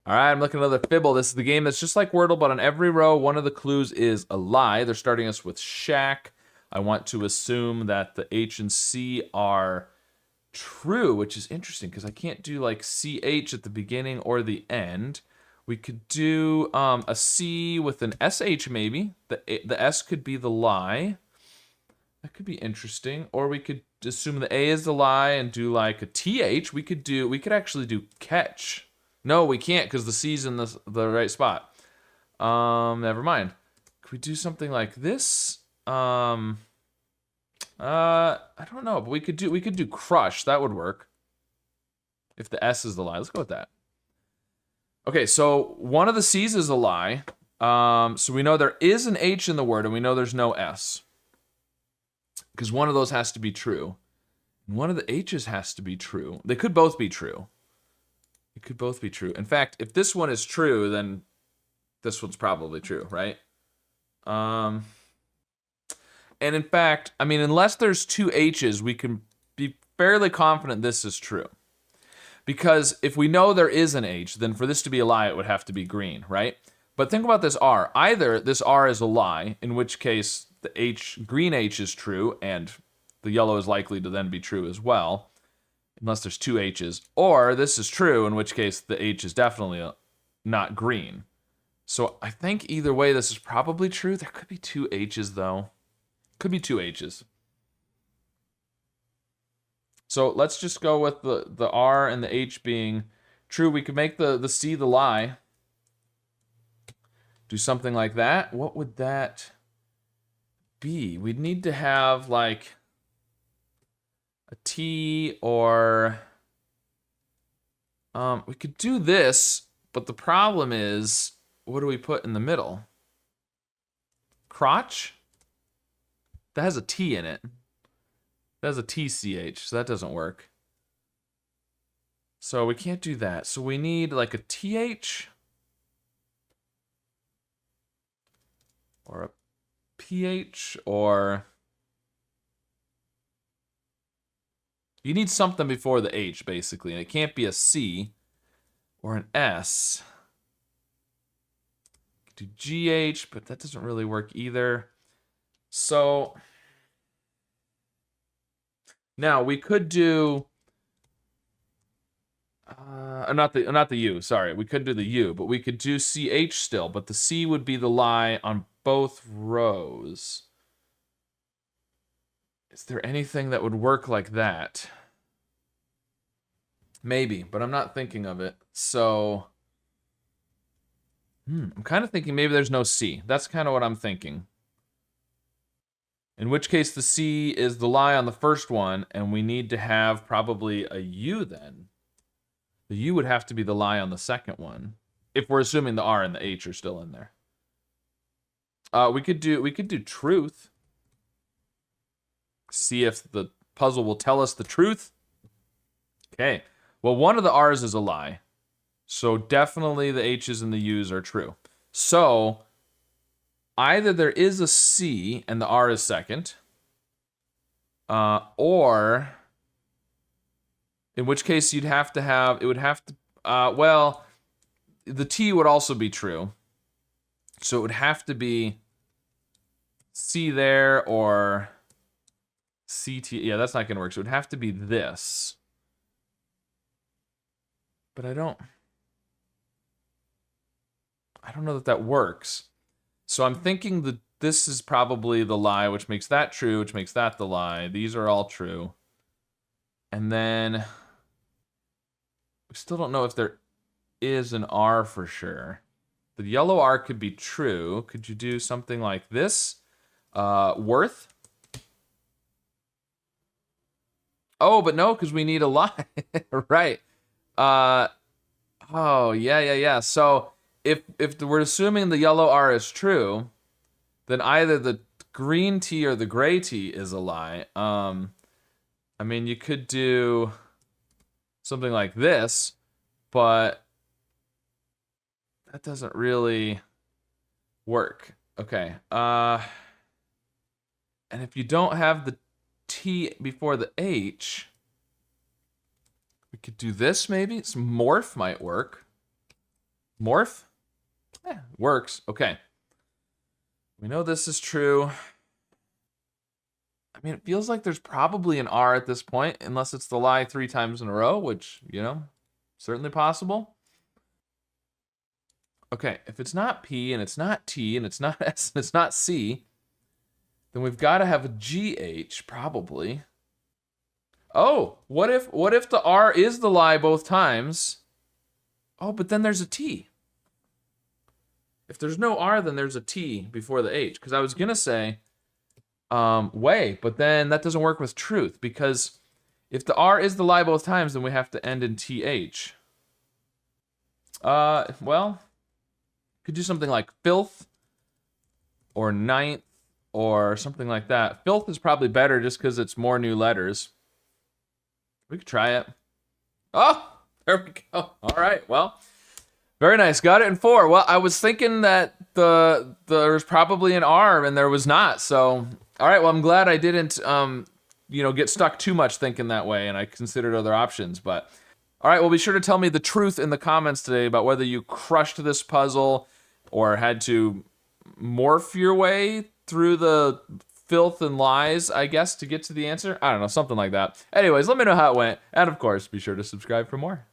All right, I'm looking at another fibble. This is the game that's just like Wordle, but on every row, one of the clues is a lie. They're starting us with shack. I want to assume that the H and C are true, which is interesting because I can't do like CH at the beginning or the end. We could do a C with an SH maybe. The S could be the lie. That could be interesting. Or we could assume the A is the lie and do like a TH. We could actually do catch. No, we can't because the C's in the right spot. Never mind. Could we do something like this? I don't know, but we could do crush. That would work. If the S is the lie, let's go with that. Okay, so one of the C's is a lie. So we know there is an H in the word, and we know there's no S. Because one of those has to be true. One of the H's has to be true. They could both be true. It could both be true. In fact, if this one is true, then this one's probably true, right? And in fact, I mean, unless there's two H's, we can be fairly confident this is true. Because if we know there is an H, then for this to be a lie, it would have to be green, right? But think about this R. Either this R is a lie, in which case the green H is true, and the yellow is likely to then be true as well, unless there's two H's. Or this is true, in which case the H is definitely not green. So I think either way, this is probably true. There could be two H's, though. Could be two H's. So let's just go with the R and the H being true. We could make the C the lie. Do something like that. What would that be? We'd need to have like a T or we could do this, but the problem is, what do we put in the middle? Crotch? That has a T in it. That has a TCH, so that doesn't work. So we can't do that. So we need like a TH or a PH, or you need something before the H, basically, and it can't be a C or an S. Do GH, but that doesn't really work either. So now we could do not the U, sorry. We could do the U, but we could do CH still, but the C would be the lie on both rows. Is there anything that would work like that? Maybe, but I'm not thinking of it. So I'm kind of thinking maybe there's no C. That's kind of what I'm thinking. In which case the C is the lie on the first one, and we need to have probably a U then. The U would have to be the lie on the second one, if we're assuming the R and the H are still in there. We could do truth. See if the puzzle will tell us the truth. Okay. Well, one of the R's is a lie. So definitely the H's and the U's are true. So either there is a C and the R is second, or in which case you'd have to have, it would have to, well, the T would also be true. So it would have to be C there or CT. Yeah, that's not going to work. So it would have to be this. But I don't know that that works. So I'm thinking that this is probably the lie, which makes that true, which makes that the lie. These are all true. And then we still don't know if there is an R for sure. The yellow R could be true. Could you do something like this? Worth? Oh, but no, because we need a lie. Right. Oh, yeah. So if we're assuming the yellow R is true, then either the green T or the gray T is a lie. I mean, you could do something like this, but that doesn't really work. Okay. And if you don't have the T before the H, we could do this maybe. Some morph might work. Morph? Works. Okay. We know this is true. I mean, it feels like there's probably an R at this point, unless it's the lie 3 times in a row, which, you know, certainly possible. Okay, if it's not P, and it's not T, and it's not S, and it's not C, then we've got to have a GH, probably. Oh, what if the R is the lie both times? Oh, but then there's a T. If there's no R, then there's a T before the H. Because I was going to say way, but then that doesn't work with truth. Because if the R is the lie both times, then we have to end in TH. Well, could do something like filth or ninth or something like that. Filth is probably better just because it's more new letters. We could try it. Oh, there we go. All right, well. Very nice. Got it in 4. Well, I was thinking that there's probably an R and there was not. So, all right. Well, I'm glad I didn't, get stuck too much thinking that way, and I considered other options. But, all right. Well, be sure to tell me the truth in the comments today about whether you crushed this puzzle or had to morph your way through the filth and lies, I guess, to get to the answer. I don't know, something like that. Anyways, let me know how it went. And, of course, be sure to subscribe for more.